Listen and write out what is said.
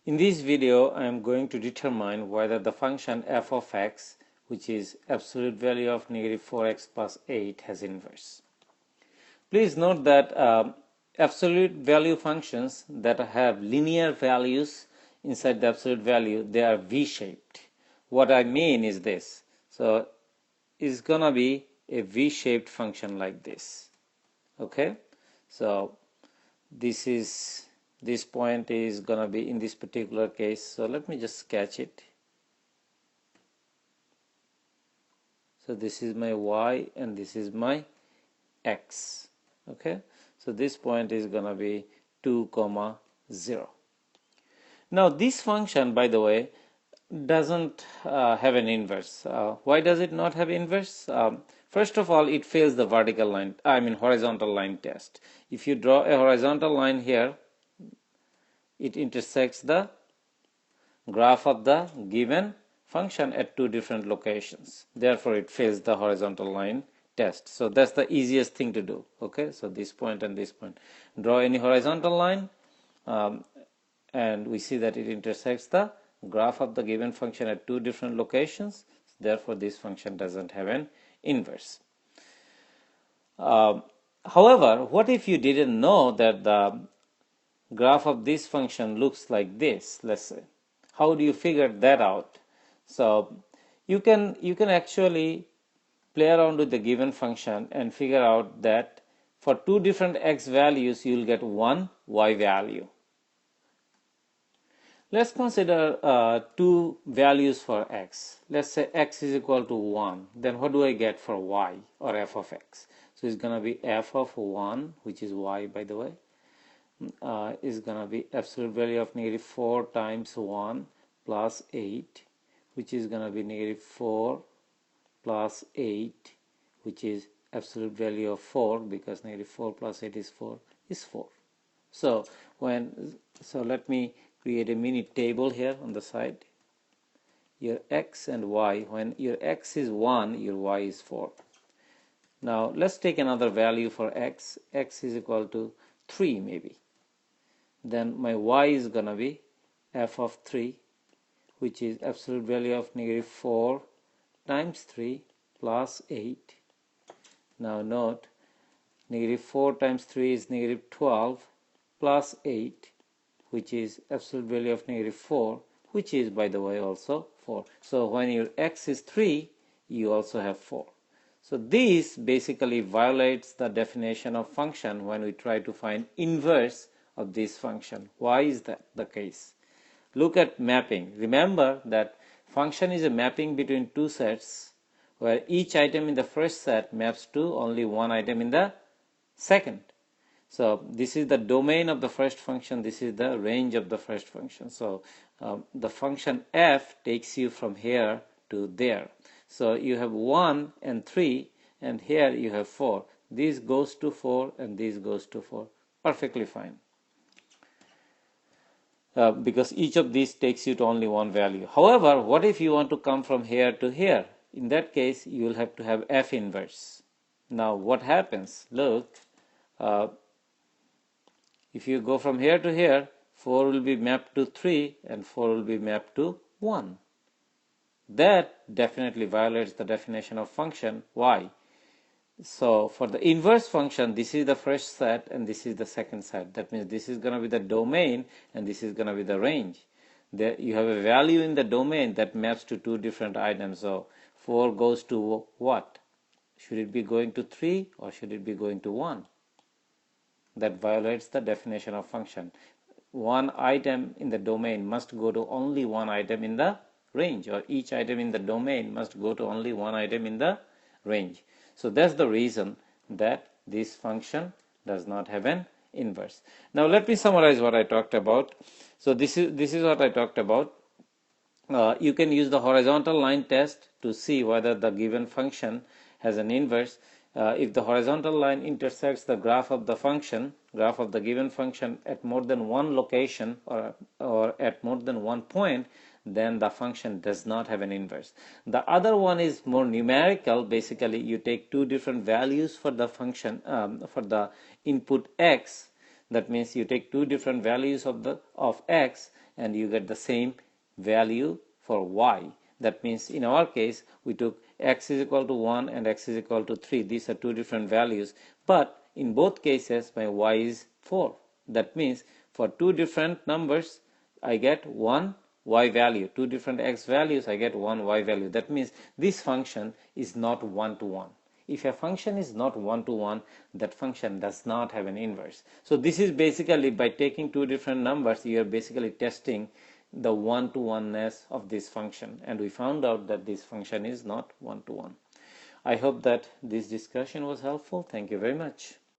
In this video, I am going to determine whether the function f of x, which is absolute value of negative 4x plus 8, has inverse. Please note that absolute value functions that have linear values inside the absolute value, they are V-shaped. What I mean is this. So it's gonna be a V-shaped function like this. Okay, so this point is gonna be in this particular case. So let me just sketch it. So this is my y and this is my x. Okay, so this point is gonna be 2, 0. Now this function, by the way, doesn't have an inverse. Why does it not have inverse? First of all, it fails the vertical line, horizontal line test. If you draw a horizontal line here, it intersects the graph of the given function at two different locations. Therefore, it fails the horizontal line test. So that's the easiest thing to do. Okay, so this point and this point. Draw any horizontal line, and we see that it intersects the graph of the given function at two different locations. Therefore, this function doesn't have an inverse. However, what if you didn't know that the graph of this function looks like this? Let's say, how do you figure that out? So you can actually play around with the given function and figure out that for two different x values you will get one y value. Let's consider two values for x. Let's say x is equal to 1. Then what do I get for y, or f of x? So it's going to be f of 1, which is y, by the way, is going to be absolute value of negative 4 times 1 plus 8, which is going to be negative 4 plus 8, which is absolute value of 4, because negative 4 plus 8 is 4, is 4. So let me create a mini table here on the side. Your x and y, when your x is 1, your y is 4. Now let's take another value for x. X is equal to 3 maybe. Then my y is going to be f of 3, which is absolute value of negative 4 times 3 plus 8. Now note, negative 4 times 3 is negative 12 plus 8, which is absolute value of negative 4, which is, by the way, also 4. So when your x is 3, you also have 4. So this basically violates the definition of function when we try to find inverse of this function. Why is that the case? Look at mapping. Remember that function is a mapping between two sets, where each item in the first set maps to only one item in the second. So this is the domain of the first function, this is the range of the first function. So the function f takes you from here to there. So you have 1 and 3, and here you have 4. This goes to 4 and this goes to 4. Perfectly fine. Because each of these takes you to only one value. However, what if you want to come from here to here? In that case, you will have to have f inverse. Now what happens? Look, if you go from here to here, 4 will be mapped to 3 and 4 will be mapped to 1. That definitely violates the definition of function. Why? So for the inverse function, this is the first set and this is the second set. That means this is going to be the domain and this is going to be the range. There you have a value in the domain that maps to two different items. So 4 goes to what? Should it be going to 3 or should it be going to 1? That violates the definition of function. One item in the domain must go to only one item in the range, or each item in the domain must go to only one item in the range. So that's the reason that this function does not have an inverse. Now let me summarize what I talked about. So this is what I talked about. You can use the horizontal line test to see whether the given function has an inverse. If the horizontal line intersects the graph of the given function at more than one location or at more than one point, then the function does not have an inverse. The other one is more numerical. Basically, you take two different values for the function, for the input x. That means you take two different values of x and you get the same value for y. That means in our case we took x is equal to 1 and x is equal to 3. These are two different values, but in both cases my y is 4. That means for two different numbers I get one y value, two different x values I get one y value. That means this function is not one-to-one. If a function is not one-to-one, that function does not have an inverse. So this is basically, by taking two different numbers, you are basically testing the one-to-oneness of this function, and we found out that this function is not one-to-one. I hope that this discussion was helpful. Thank you very much.